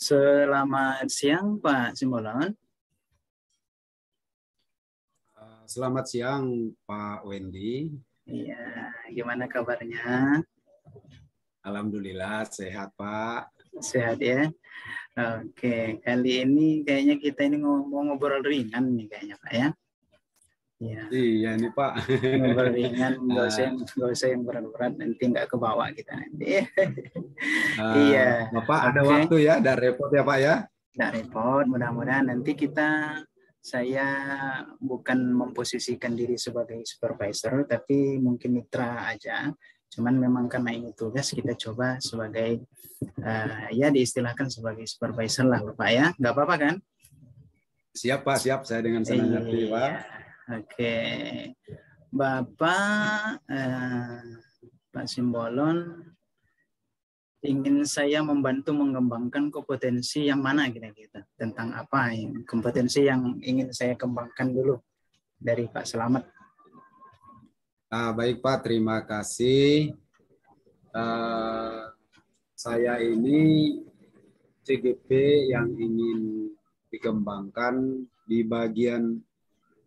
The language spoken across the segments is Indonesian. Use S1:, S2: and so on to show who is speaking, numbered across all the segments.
S1: Selamat siang, Pak Simbolon.
S2: Selamat siang, Pak Wendy.
S1: Iya, gimana kabarnya?
S2: Alhamdulillah sehat, Pak.
S1: Sehat ya? Oke, kali ini kayaknya kita ini mau ngobrol ringan nih kayaknya, Pak ya. Iya.
S2: Iya ini Pak.
S1: Ngobrol ringan, nggak usah yang berat-berat, nanti nggak kebawa kita nanti. Iya.
S2: Bapak ada
S1: Oke.
S2: waktu ya, ada repot ya Pak ya?
S1: Nggak repot, mudah-mudahan nanti saya bukan memposisikan diri sebagai supervisor, tapi mungkin mitra aja. Cuman memang karena ini tugas, kita coba sebagai, ya diistilahkan sebagai supervisor lah Bapak ya. Nggak apa-apa kan?
S2: Siap Pak, siap. Saya dengan senang hati Pak.
S1: Oke. Bapak, Pak Simbolon, ingin saya membantu mengembangkan kompetensi yang mana kira-kira, tentang apa yang kompetensi yang ingin saya kembangkan dulu dari Pak Selamat.
S2: Baik Pak, terima kasih. Saya ini CGP yang ingin dikembangkan di bagian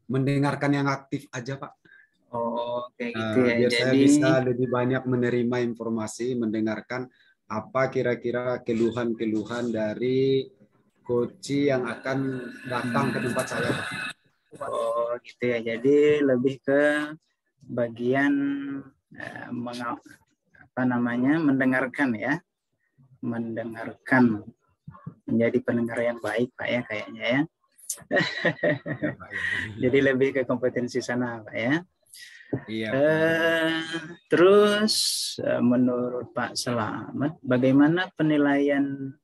S2: mendengarkan yang aktif aja Pak.
S1: Oh, kayak gitu ya.
S2: Biar
S1: Jadi
S2: saya bisa lebih banyak menerima informasi, mendengarkan apa kira-kira keluhan-keluhan dari coach yang akan datang ke tempat saya, Pak.
S1: oh gitu ya. Jadi lebih ke bagian mendengarkan ya, mendengarkan, menjadi pendengar yang baik Pak ya kayaknya ya. Jadi lebih ke kompetensi sana Pak ya.
S2: Iya.
S1: Terus menurut Pak Selamat, bagaimana penilaian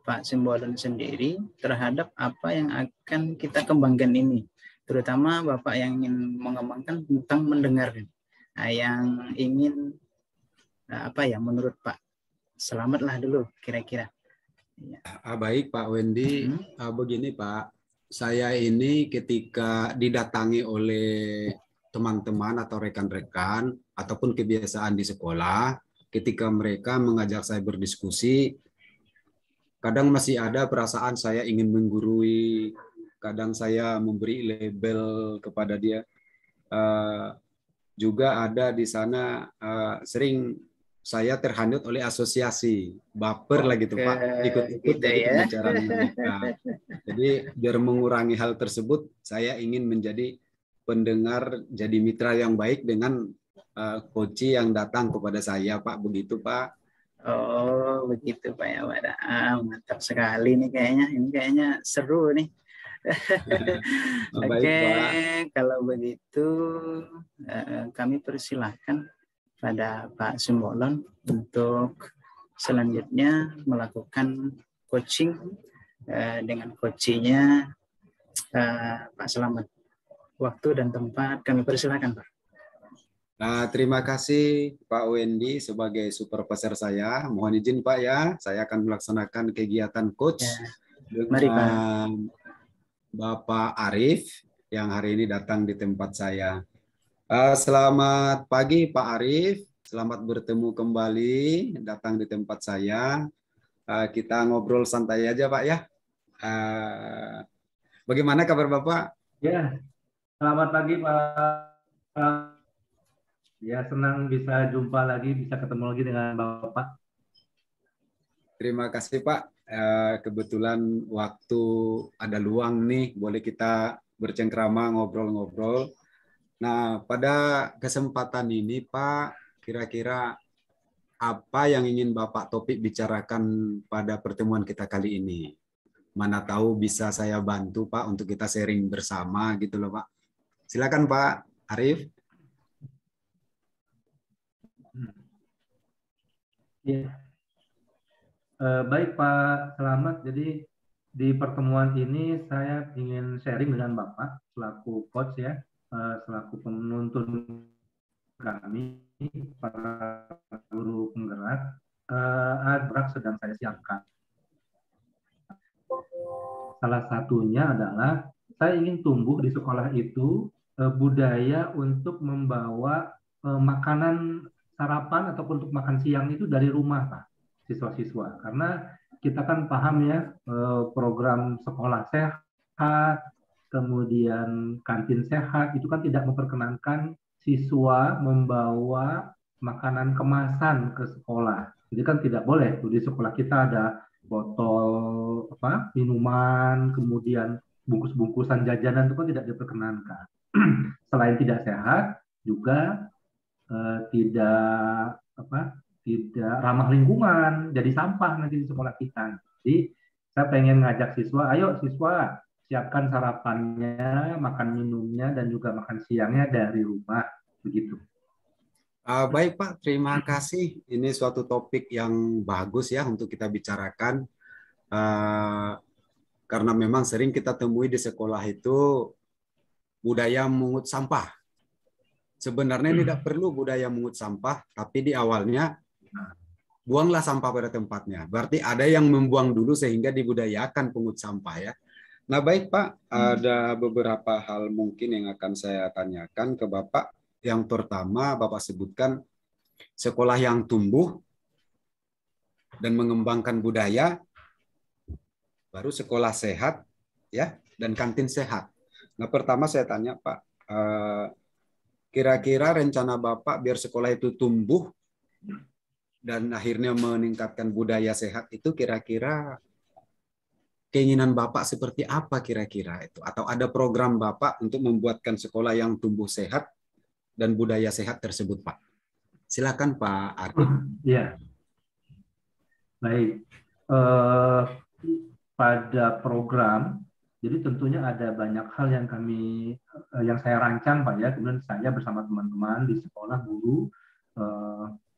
S1: Pak Simbolon sendiri terhadap apa yang akan kita kembangkan ini, terutama Bapak yang ingin mengembangkan tentang mendengar, yang ingin apa ya menurut Pak Selamat lah dulu kira-kira.
S2: Baik Pak Wendy, begini Pak, saya ini ketika didatangi oleh teman-teman atau rekan-rekan ataupun kebiasaan di sekolah, ketika mereka mengajak saya berdiskusi, kadang masih ada perasaan saya ingin menggurui, kadang saya memberi label kepada dia. Juga ada di sana sering saya terhanyut oleh asosiasi, baper lah gitu Pak, ikut-ikut
S1: gitu
S2: jadi
S1: ya.
S2: pembicaraan mereka. Jadi biar mengurangi hal tersebut, saya ingin menjadi pendengar, jadi mitra yang baik dengan coach yang datang kepada saya Pak, begitu Pak.
S1: Oh begitu Pak ya, mantap sekali nih kayaknya. Ini kayaknya seru nih.
S2: Baik,
S1: Oke,
S2: Pak.
S1: kalau begitu kami persilahkan pada Pak Simbolon untuk selanjutnya melakukan coaching dengan coachingnya Pak Selamat. Waktu dan tempat kami persilahkan Pak.
S2: Terima kasih Pak Wendy sebagai supervisor saya. Mohon izin Pak ya, saya akan melaksanakan kegiatan coach
S1: Mari, Pak.
S2: dengan Bapak Arif yang hari ini datang di tempat saya. Selamat pagi Pak Arif, selamat bertemu kembali datang di tempat saya. Kita ngobrol santai aja Pak ya. Bagaimana kabar Bapak?
S3: Ya, selamat pagi Pak. Ya, senang bisa jumpa lagi, bisa ketemu lagi dengan Bapak.
S2: Terima kasih Pak. Kebetulan waktu ada luang nih, boleh kita bercengkrama ngobrol-ngobrol. Nah, pada kesempatan ini Pak, kira-kira apa yang ingin Bapak Topik bicarakan pada pertemuan kita kali ini? Mana tahu bisa saya bantu Pak untuk kita sharing bersama gitu loh Pak. Silakan Pak Arif.
S3: Ya. Baik Pak Selamat, jadi di pertemuan ini saya ingin sharing dengan Bapak selaku coach ya, selaku penuntun kami, para guru penggerak, ada sedang saya siapkan. Salah satunya adalah saya ingin tumbuh di sekolah itu budaya untuk membawa makanan sarapan ataupun untuk makan siang itu dari rumah Pak, siswa-siswa. Karena kita kan paham ya, program sekolah sehat, kemudian kantin sehat, itu kan tidak memperkenankan siswa membawa makanan kemasan ke sekolah. Jadi kan tidak boleh. Di sekolah kita ada botol minuman, kemudian bungkus-bungkusan jajanan itu kan tidak diperkenankan. Selain tidak sehat, juga tidak ramah lingkungan, jadi sampah nanti di sekolah kita. Jadi saya pengen ngajak siswa, ayo siswa siapkan sarapannya, makan minumnya, dan juga makan siangnya dari rumah, begitu.
S2: Baik Pak, terima kasih. Ini suatu topik yang bagus ya untuk kita bicarakan. Karena memang sering kita temui di sekolah itu budaya mengut sampah. Sebenarnya tidak perlu budaya mengut sampah, tapi di awalnya buanglah sampah pada tempatnya. Berarti ada yang membuang dulu sehingga dibudayakan pungut sampah ya. Nah baik Pak, ada beberapa hal mungkin yang akan saya tanyakan ke Bapak. Yang pertama Bapak sebutkan sekolah yang tumbuh dan mengembangkan budaya, baru sekolah sehat ya, dan kantin sehat. Nah pertama saya tanya Pak, kira-kira rencana Bapak biar sekolah itu tumbuh dan akhirnya meningkatkan budaya sehat itu kira-kira keinginan Bapak seperti apa kira-kira itu? Atau ada program Bapak untuk membuatkan sekolah yang tumbuh sehat dan budaya sehat tersebut Pak? Silakan Pak Arif.
S3: Ya, baik. Pada program, jadi tentunya ada banyak hal yang saya rancang Pak ya. Kemudian saya bersama teman-teman di sekolah, guru,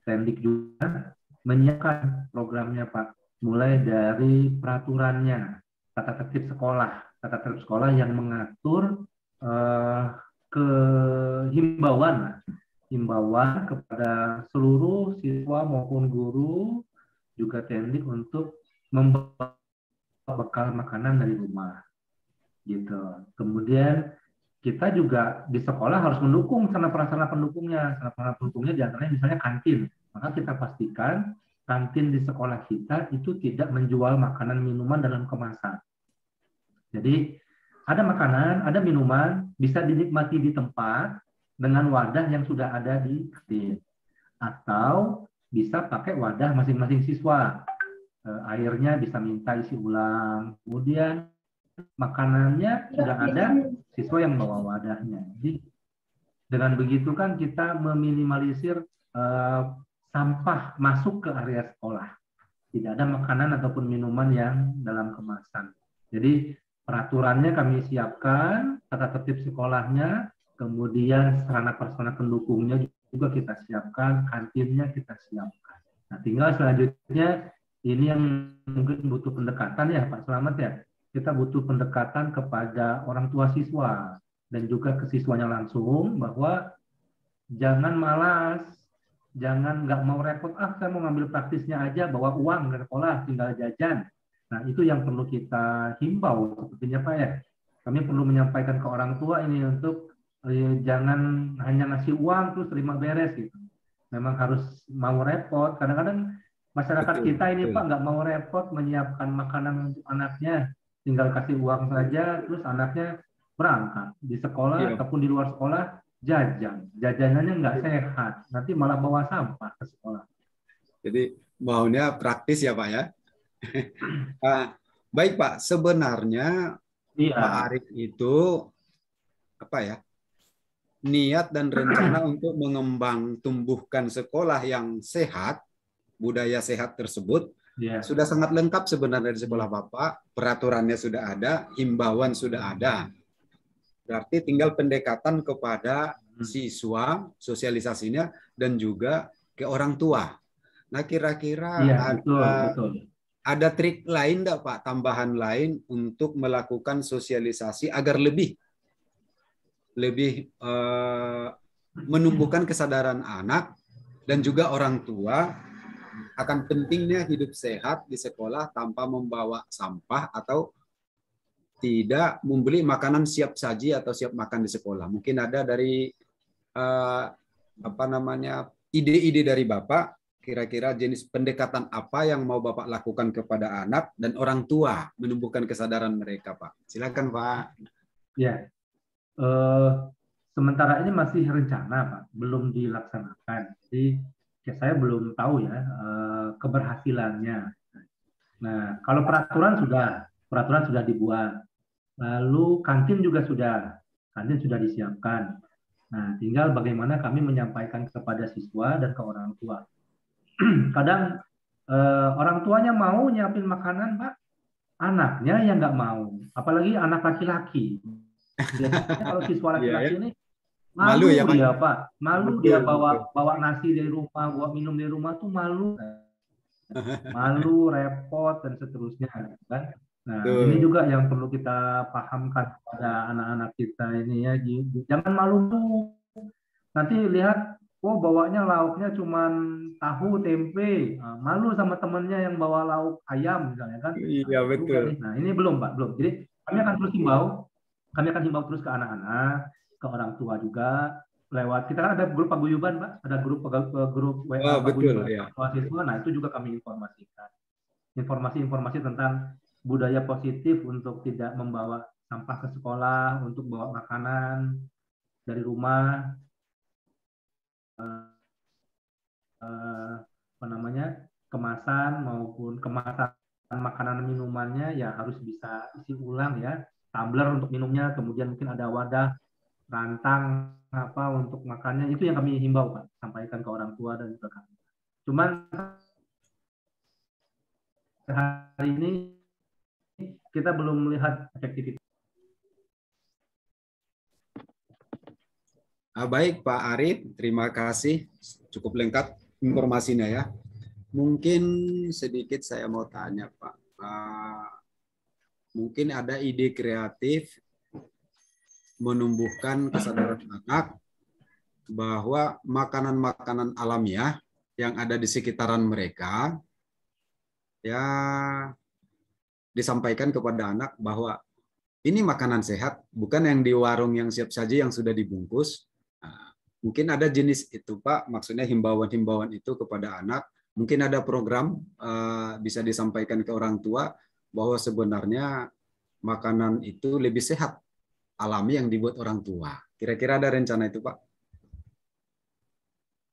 S3: Tendik juga menyiapkan programnya Pak. Mulai dari peraturannya, tata tertib sekolah yang mengatur himbauan kepada seluruh siswa maupun guru juga Tendik untuk membawa bekal makanan dari rumah, gitu. Kemudian kita juga di sekolah harus mendukung sarana-prasarana pendukungnya. Sarana pendukungnya diantaranya misalnya kantin. Maka kita pastikan kantin di sekolah kita itu tidak menjual makanan minuman dalam kemasan. Jadi ada makanan, ada minuman, bisa dinikmati di tempat dengan wadah yang sudah ada di kantin. Atau bisa pakai wadah masing-masing siswa. Airnya bisa minta isi ulang. Kemudian makanannya sudah ada, siswa yang membawa wadahnya. Jadi dengan begitu kan kita meminimalisir sampah masuk ke area sekolah. Tidak ada makanan ataupun minuman yang dalam kemasan. Jadi peraturannya kami siapkan, tata tertib sekolahnya, kemudian sarana-prasarana pendukungnya juga kita siapkan, kantinnya kita siapkan. Nah, tinggal selanjutnya ini yang mungkin butuh pendekatan ya Pak Selamat ya. Kita butuh pendekatan kepada orang tua siswa dan juga ke siswanya langsung bahwa jangan malas, jangan nggak mau repot, saya mau ngambil praktisnya aja, bawa uang ke sekolah, tinggal jajan. Nah itu yang perlu kita himbau sepertinya Pak ya. Kami perlu menyampaikan ke orang tua ini untuk jangan hanya ngasih uang terus terima beres gitu. Memang harus mau repot. Kadang-kadang masyarakat kita ini Pak nggak mau repot menyiapkan makanan untuk anaknya. Tinggal kasih uang saja, terus anaknya berangkat di sekolah ataupun di luar sekolah jajanannya nggak sehat, nanti malah bawa sampah ke sekolah.
S2: Jadi maunya praktis ya Pak ya. Baik Pak, sebenarnya Pak Arif itu niat dan rencana untuk mengembang tumbuhkan sekolah yang sehat, budaya sehat tersebut sudah sangat lengkap sebenarnya di sekolah Bapak. Peraturannya sudah ada, himbauan sudah ada. Berarti tinggal pendekatan kepada siswa, sosialisasinya, dan juga ke orang tua. Nah, kira-kira ada trik lain enggak Pak, tambahan lain untuk melakukan sosialisasi agar lebih menumbuhkan kesadaran anak dan juga orang tua akan pentingnya hidup sehat di sekolah tanpa membawa sampah atau tidak membeli makanan siap saji atau siap makan di sekolah. Mungkin ada dari ide-ide dari Bapak, kira-kira jenis pendekatan apa yang mau Bapak lakukan kepada anak dan orang tua menumbuhkan kesadaran mereka, Pak? Silakan, Pak.
S3: Ya, sementara ini masih rencana, Pak, belum dilaksanakan. Jadi saya belum tahu ya keberhasilannya. Nah, kalau peraturan sudah dibuat. Lalu kantin sudah disiapkan. Nah, tinggal bagaimana kami menyampaikan kepada siswa dan ke orang tua. Kadang orang tuanya mau nyiapin makanan, Pak, anaknya yang nggak mau. Apalagi anak laki-laki. Biasanya kalau siswa laki-laki ini malu
S2: ya, Pak.
S3: dia, Pak. Malu
S2: Betul,
S3: dia
S2: betul.
S3: bawa nasi dari rumah, bawa minum dari rumah tuh malu. Malu, repot, dan seterusnya. Kan? Nah, ini
S2: Betul.
S3: juga yang perlu kita pahamkan kepada anak-anak kita ini ya. Jangan malu tuh. Nanti lihat, oh bawanya lauknya cuman tahu, tempe. Nah, malu sama temennya yang bawa lauk ayam misalnya kan.
S2: Iya,
S3: Nah,
S2: betul.
S3: nah, ini belum, Pak, belum. Jadi kami akan himbau terus ke anak-anak, ke orang tua juga lewat, kita kan ada grup paguyuban, Pak, ada grup WA
S2: Betul,
S3: paguyuban
S2: ya.
S3: mahasiswa. Nah, itu juga kami informasikan. Informasi-informasi tentang budaya positif untuk tidak membawa sampah ke sekolah, untuk bawa makanan dari rumah, kemasan maupun kemasan makanan minumannya ya harus bisa isi ulang ya, tumbler untuk minumnya, kemudian mungkin ada wadah, rantang apa untuk makannya, itu yang kami himbau, Pak, sampaikan ke orang tua dan juga kami. Cuman hari ini kita belum melihat efektivitas.
S2: Baik, Pak Arif, terima kasih. Cukup lengkap informasinya ya. Mungkin sedikit saya mau tanya, Pak. Mungkin ada ide kreatif menumbuhkan kesadaran anak bahwa makanan-makanan alamiah yang ada di sekitaran mereka ya disampaikan kepada anak bahwa ini makanan sehat, bukan yang di warung yang siap saji yang sudah dibungkus. Mungkin ada jenis itu, Pak, maksudnya himbauan-himbauan itu kepada anak. Mungkin ada program bisa disampaikan ke orang tua bahwa sebenarnya makanan itu lebih sehat, alami yang dibuat orang tua. Kira-kira ada rencana itu, Pak?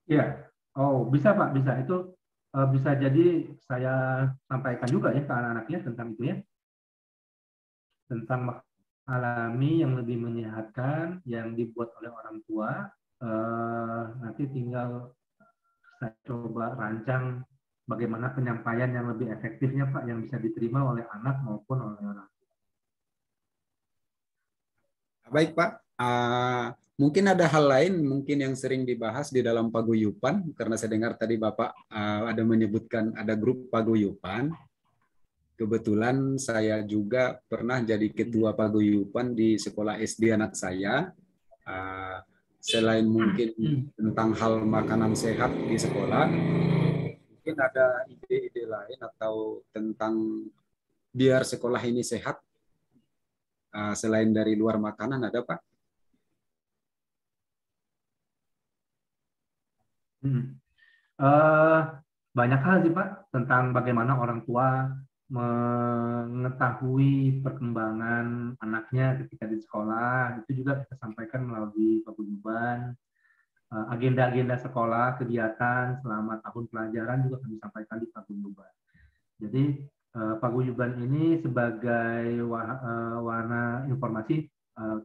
S3: Ya, oh bisa, Pak, bisa. Itu bisa jadi saya sampaikan juga ya ke anak-anaknya tentang itu ya. Tentang alami yang lebih menyehatkan, yang dibuat oleh orang tua. Nanti tinggal saya coba rancang bagaimana penyampaian yang lebih efektifnya, Pak, yang bisa diterima oleh anak maupun oleh orang tua.
S2: Baik, Pak. Mungkin ada hal lain mungkin yang sering dibahas di dalam paguyuban, karena saya dengar tadi Bapak ada menyebutkan ada grup paguyuban. Kebetulan saya juga pernah jadi ketua paguyuban di sekolah SD anak saya. Selain mungkin tentang hal makanan sehat di sekolah, mungkin ada ide-ide lain atau tentang biar sekolah ini sehat selain dari luar makanan, ada, Pak?
S3: Banyak hal sih, Pak, tentang bagaimana orang tua mengetahui perkembangan anaknya ketika di sekolah. Itu juga kita sampaikan melalui paguyuban. Agenda-agenda sekolah, kegiatan selama tahun pelajaran juga kami sampaikan di paguyuban. Jadi paguyuban ini sebagai warna informasi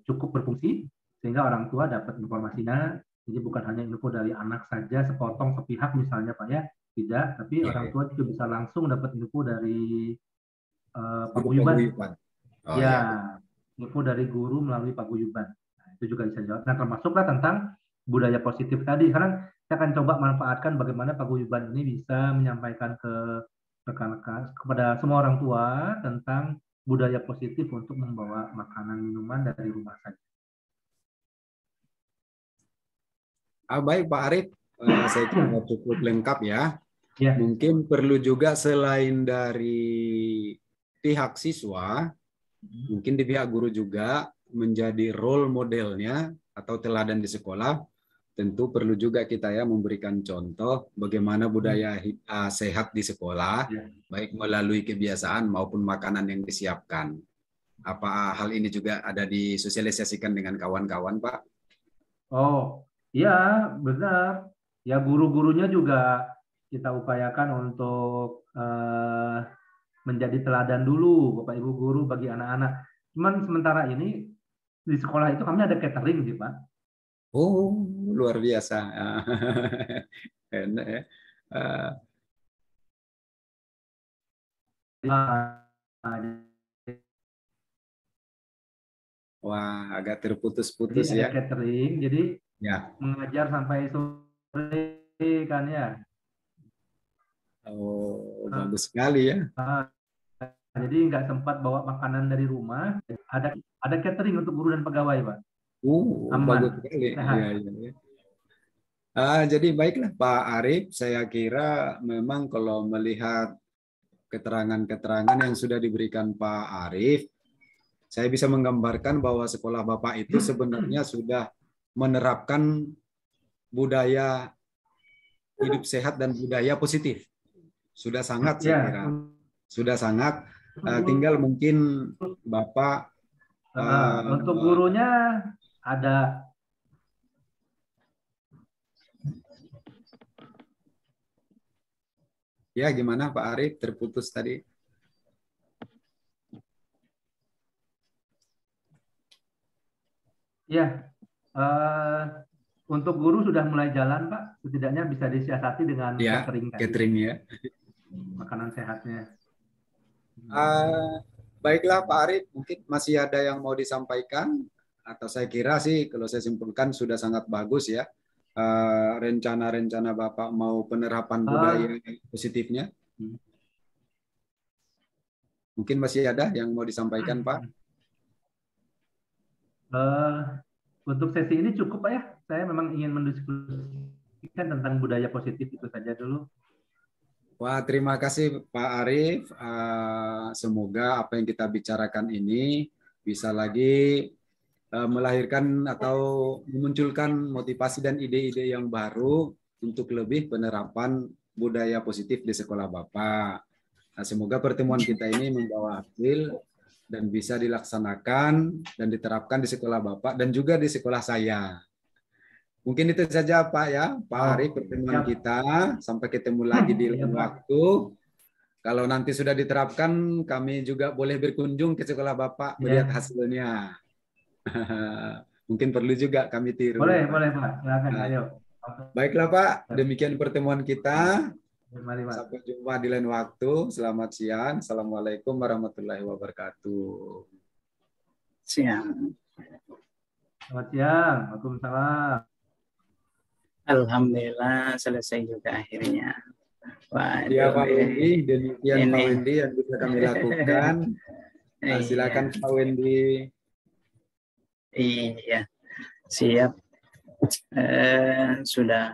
S3: cukup berfungsi sehingga orang tua dapat informasinya. Jadi bukan hanya info dari anak saja sepotong sepihak misalnya, Pak, ya, tidak, tapi orang tua juga bisa langsung dapat info dari paguyuban. Info dari guru melalui paguyuban. Nah, itu juga bisa jawab. Nah, termasuklah tentang budaya positif tadi. Sekarang saya akan coba manfaatkan bagaimana paguyuban ini bisa menyampaikan ke rekan-rekan, kepada semua orang tua tentang budaya positif untuk membawa makanan minuman dari rumah saja.
S2: Baik, Pak Arif, saya kira cukup lengkap ya.
S3: Ya.
S2: Mungkin perlu juga selain dari pihak siswa, mungkin di pihak guru juga menjadi role modelnya atau teladan di sekolah tentu perlu juga kita ya memberikan contoh bagaimana budaya sehat di sekolah, baik melalui kebiasaan maupun makanan yang disiapkan. Apa hal ini juga ada disosialisasikan dengan kawan-kawan, Pak?
S3: Oh, iya benar. Ya guru-gurunya juga kita upayakan untuk menjadi teladan dulu, Bapak Ibu guru bagi anak-anak. Cuman sementara ini di sekolah itu kami ada catering sih, Pak.
S2: Oh, luar biasa. Enak ya. Wah, agak terputus-putus
S3: Jadi ada
S2: ya.
S3: catering, jadi
S2: Ya.
S3: mengajar sampai sore kan ya.
S2: Oh, bagus sekali ya.
S3: Jadi nggak sempat bawa makanan dari rumah. Ada catering untuk guru dan pegawai, Pak.
S2: Bagus
S3: Aman,
S2: sekali.
S3: sehat.
S2: Ya, ya. Jadi baiklah Pak Arif, saya kira memang kalau melihat keterangan-keterangan yang sudah diberikan Pak Arif, saya bisa menggambarkan bahwa sekolah Bapak itu sebenarnya sudah menerapkan budaya hidup sehat dan budaya positif. Sudah sangat saya kira. Sudah sangat. Tinggal mungkin Bapak
S3: untuk gurunya ada.
S2: Ya, gimana Pak Arif? Terputus tadi.
S3: Ya, untuk guru sudah mulai jalan, Pak. Setidaknya bisa disiasati dengan catering tadi.
S2: Catering ya.
S3: Makanan sehatnya.
S2: Baiklah Pak Arif, mungkin masih ada yang mau disampaikan? Atau saya kira sih, kalau saya simpulkan sudah sangat bagus ya. Rencana-rencana Bapak mau penerapan budaya positifnya. Mungkin masih ada yang mau disampaikan, Pak?
S3: Untuk sesi ini cukup, Pak ya. Saya memang ingin mendiskusikan tentang budaya positif itu saja dulu.
S2: Wah, terima kasih Pak Arif. Semoga apa yang kita bicarakan ini bisa lagi melahirkan atau memunculkan motivasi dan ide-ide yang baru untuk lebih penerapan budaya positif di sekolah Bapak. Nah, semoga pertemuan kita ini membawa hasil dan bisa dilaksanakan dan diterapkan di sekolah Bapak dan juga di sekolah saya. Mungkin itu saja Pak ya, Pak Arif, pertemuan kita. Sampai ketemu lagi di lain waktu. Kalau nanti sudah diterapkan, kami juga boleh berkunjung ke sekolah Bapak melihat hasilnya. Mungkin perlu juga kami tiru.
S3: Boleh Pak. Silakan, ayo.
S2: Baiklah Pak, demikian pertemuan kita.
S3: Mari, Pak.
S2: Sampai jumpa di lain waktu. Selamat siang. Assalamualaikum warahmatullahi wabarakatuh.
S1: Siang.
S3: Selamat siang. Waalaikumsalam.
S1: Alhamdulillah selesai juga akhirnya.
S2: Ya Pak Wendy, demikian Pak Wendy yang bisa kami lakukan. Silakan Pak Wendy.
S1: Iya, siap. Sudah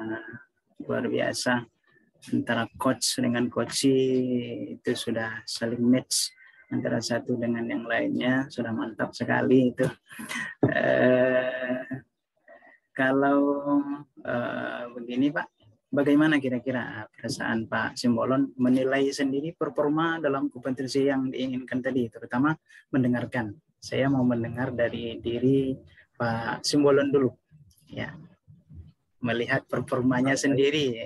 S1: luar biasa. Antara coach dengan coachi itu sudah saling match antara satu dengan yang lainnya. Sudah mantap sekali itu. Kalau begini Pak, bagaimana kira-kira perasaan Pak Simbolon menilai sendiri performa dalam kompetensi yang diinginkan tadi, terutama mendengarkan. Saya mau mendengar dari diri Pak Simbolon dulu, ya, melihat performanya sendiri,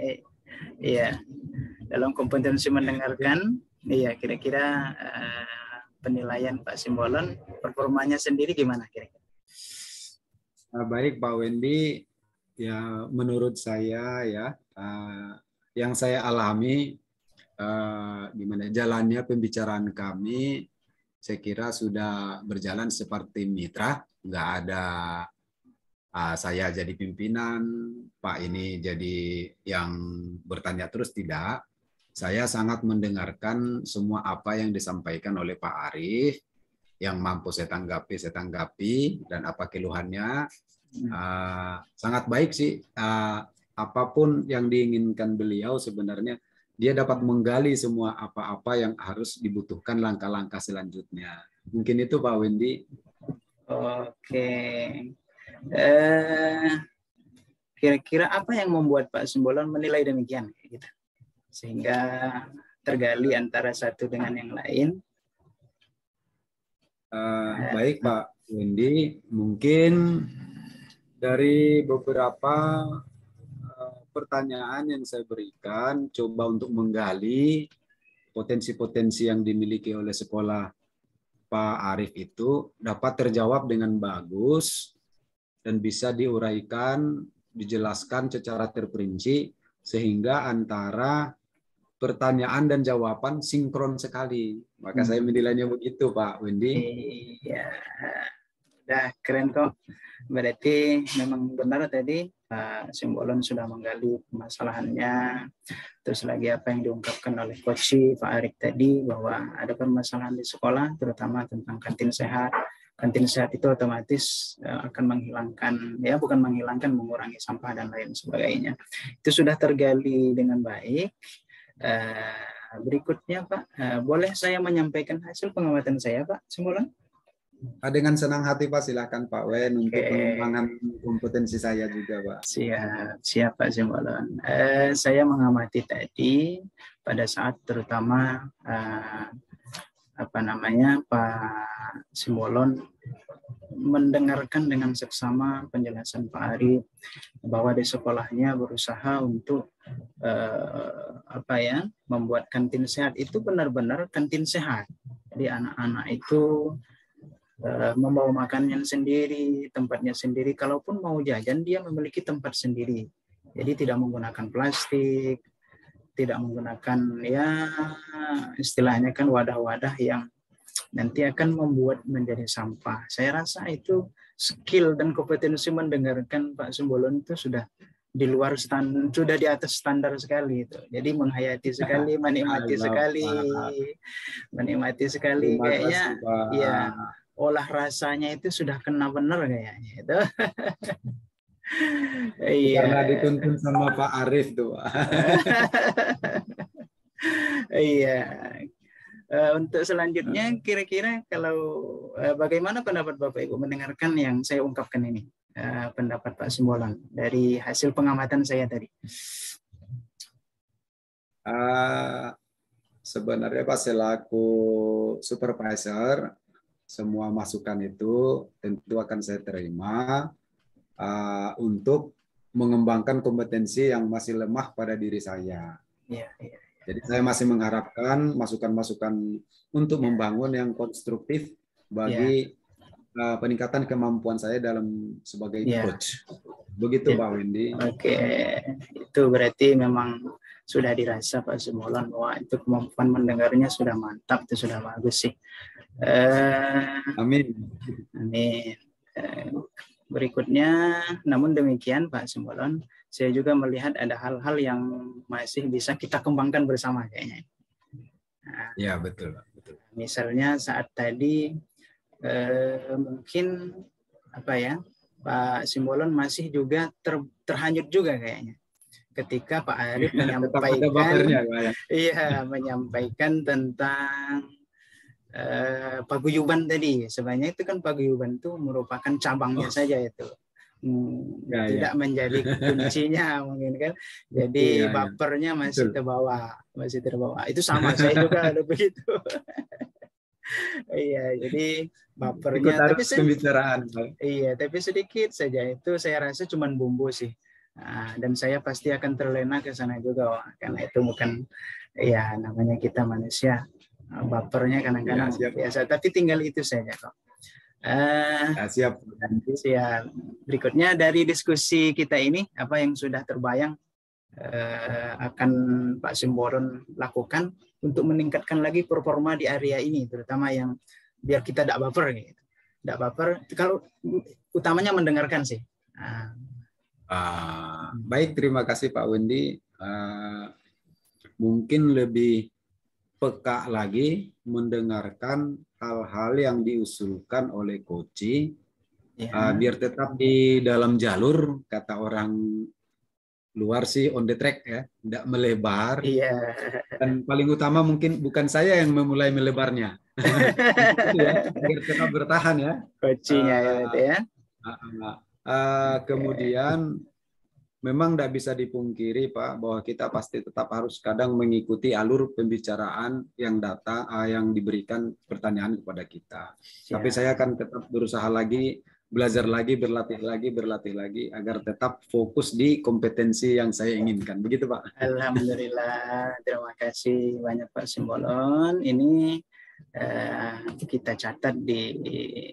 S1: ya, dalam kompetensi mendengarkan, ya, kira-kira penilaian Pak Simbolon performanya sendiri gimana kira-kira?
S2: Baik Pak Wendy, ya menurut saya ya yang saya alami gimana jalannya pembicaraan kami, saya kira sudah berjalan seperti mitra, nggak ada saya jadi pimpinan, Pak ini jadi yang bertanya terus, tidak. Saya sangat mendengarkan semua apa yang disampaikan oleh Pak Arif, yang mampu saya tanggapi, dan apa keluhannya. Sangat baik sih, apapun yang diinginkan beliau sebenarnya dia dapat menggali semua apa-apa yang harus dibutuhkan langkah-langkah selanjutnya. Mungkin itu Pak Wendy.
S1: Oke. kira-kira apa yang membuat Pak Simbolon menilai demikian gitu, sehingga tergali antara satu dengan yang lain.
S2: Baik Pak Wendy, mungkin dari beberapa pertanyaan yang saya berikan, coba untuk menggali potensi-potensi yang dimiliki oleh sekolah Pak Arief itu dapat terjawab dengan bagus dan bisa diuraikan, dijelaskan secara terperinci, sehingga antara pertanyaan dan jawaban sinkron sekali. Maka saya menilainya begitu, Pak Wendy.
S1: Iya, udah keren kok. Berarti memang benar tadi Pak Simbolon sudah menggali permasalahannya. Terus lagi apa yang diungkapkan oleh Coach Pak Arief tadi, bahwa ada permasalahan di sekolah, terutama tentang kantin sehat. Kantin sehat itu otomatis akan menghilangkan, ya bukan menghilangkan, mengurangi sampah dan lain sebagainya. Itu sudah tergali dengan baik. Berikutnya Pak, boleh saya menyampaikan hasil pengamatan saya Pak Simbolon?
S2: Dengan senang hati Pak, silakan Pak Wen untuk pengembangan kompetensi saya juga Pak.
S1: Siap Pak Simbolon. Saya mengamati tadi pada saat terutama Pak Simbolon mendengarkan dengan seksama penjelasan Pak Arief bahwa di sekolahnya berusaha untuk membuat kantin sehat itu benar-benar kantin sehat. Jadi anak-anak itu membawa makannya sendiri, tempatnya sendiri. Kalaupun mau jajan, dia memiliki tempat sendiri. Jadi tidak menggunakan plastik, tidak menggunakan istilahnya kan wadah-wadah yang nanti akan membuat menjadi sampah. Saya rasa itu skill dan kompetensi mendengarkan Pak Simbolon itu sudah di luar standar, sudah di atas standar sekali itu. Jadi menghayati sekali, menikmati sekali, kayaknya ya. Olah rasanya itu sudah kena benar kayaknya itu.
S2: Iya. Karena dituntun sama Pak Arief tuh.
S1: Iya. Untuk selanjutnya kira-kira kalau bagaimana pendapat Bapak Ibu mendengarkan yang saya ungkapkan ini, pendapat Pak Simbolon dari hasil pengamatan saya tadi?
S2: Sebenarnya Pak, selaku supervisor, semua masukan itu tentu akan saya terima untuk mengembangkan kompetensi yang masih lemah pada diri saya. Jadi saya masih mengharapkan masukan-masukan untuk membangun yang konstruktif bagi peningkatan kemampuan saya dalam sebagai coach. Begitu Pak Wendy.
S1: Oke, itu berarti memang sudah dirasa Pak Simbolon bahwa itu kemampuan mendengarnya sudah mantap, itu sudah bagus sih.
S2: Amin.
S1: Berikutnya, namun demikian Pak Simbolon, saya juga melihat ada hal-hal yang masih bisa kita kembangkan bersama kayaknya.
S2: Ya betul.
S1: Misalnya saat tadi mungkin Pak Simbolon masih juga terhanyut juga kayaknya ketika Pak Arief menyampaikan tentang paguyuban tadi. Sebenarnya itu kan paguyuban itu merupakan cabangnya saja itu. Tidak menjadi kuncinya mungkin kan. Jadi bapernya masih terbawa. Itu sama saya juga ada begitu. Iya, jadi bapernya tapi sedikit saja, itu saya rasa cuma bumbu sih. Dan saya pasti akan terlena ke sana juga, karena itu bukan namanya kita manusia. Bapernya kadang-kadang biasa, tapi tinggal itu saja kok.
S2: Siap.
S1: Berikutnya dari diskusi kita ini, apa yang sudah terbayang akan Pak Simbolon lakukan untuk meningkatkan lagi performa di area ini, terutama yang biar kita tidak baper gitu. Tidak baper, kalau utamanya mendengarkan sih.
S2: Baik, terima kasih Pak Wendy. Mungkin lebih peka lagi mendengarkan hal-hal yang diusulkan oleh Koci, biar tetap di dalam jalur, kata orang luar sih on the track ya, tidak melebar. Dan paling utama mungkin bukan saya yang memulai melebarnya. Biar tetap bertahan ya.
S1: Kocinya
S2: kemudian memang tidak bisa dipungkiri Pak bahwa kita pasti tetap harus kadang mengikuti alur pembicaraan yang datang, yang diberikan pertanyaan kepada kita. Tapi saya akan tetap berusaha lagi, belajar lagi, berlatih lagi agar tetap fokus di kompetensi yang saya inginkan. Begitu Pak.
S1: Alhamdulillah, terima kasih banyak Pak Simbolon. Ini kita catat di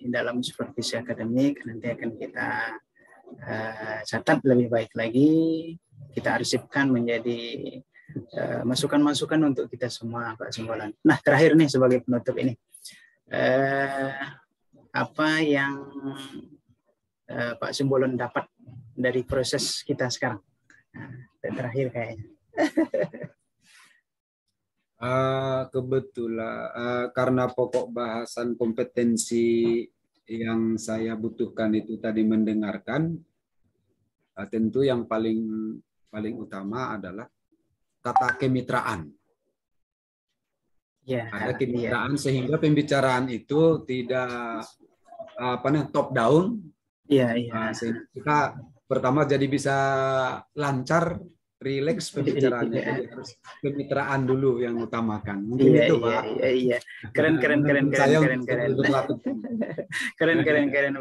S1: dalam supervisi akademik, nanti akan kita catat lebih baik lagi, kita arsipkan menjadi masukan-masukan untuk kita semua Pak Simbolon. Nah, terakhir nih sebagai penutup ini, apa yang Pak Simbolon dapat dari proses kita sekarang? Nah, terakhir kayaknya.
S2: Kebetulan karena pokok bahasan kompetensi yang saya butuhkan itu tadi mendengarkan, tentu yang paling utama adalah kata kemitraan.
S1: Ya,
S2: ada kemitraan sehingga pembicaraan itu tidak top down.
S1: Iya.
S2: Sehingga kita pertama jadi bisa lancar, rileks pembicaraannya. Jadi harus kemitraan dulu yang utamakan. Mungkin itu Pak.
S1: Iya. Keren. Keren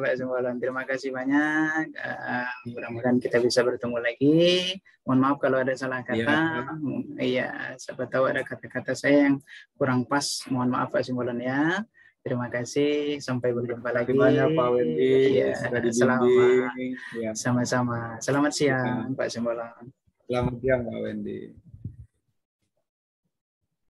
S1: Pak Simbolon. Terima kasih banyak. Mudah-mudahan kita bisa bertemu lagi. Mohon maaf kalau ada salah kata. Iya, siapa tahu ada kata-kata saya yang kurang pas. Mohon maaf Pak Simbolon ya. Terima kasih. Sampai berjumpa lagi.
S2: Terima kasih banyak Pak Wendy.
S1: Selamat. Sama-sama. Selamat siang Pak Simbolon.
S2: Selamat siang Pak Wendy.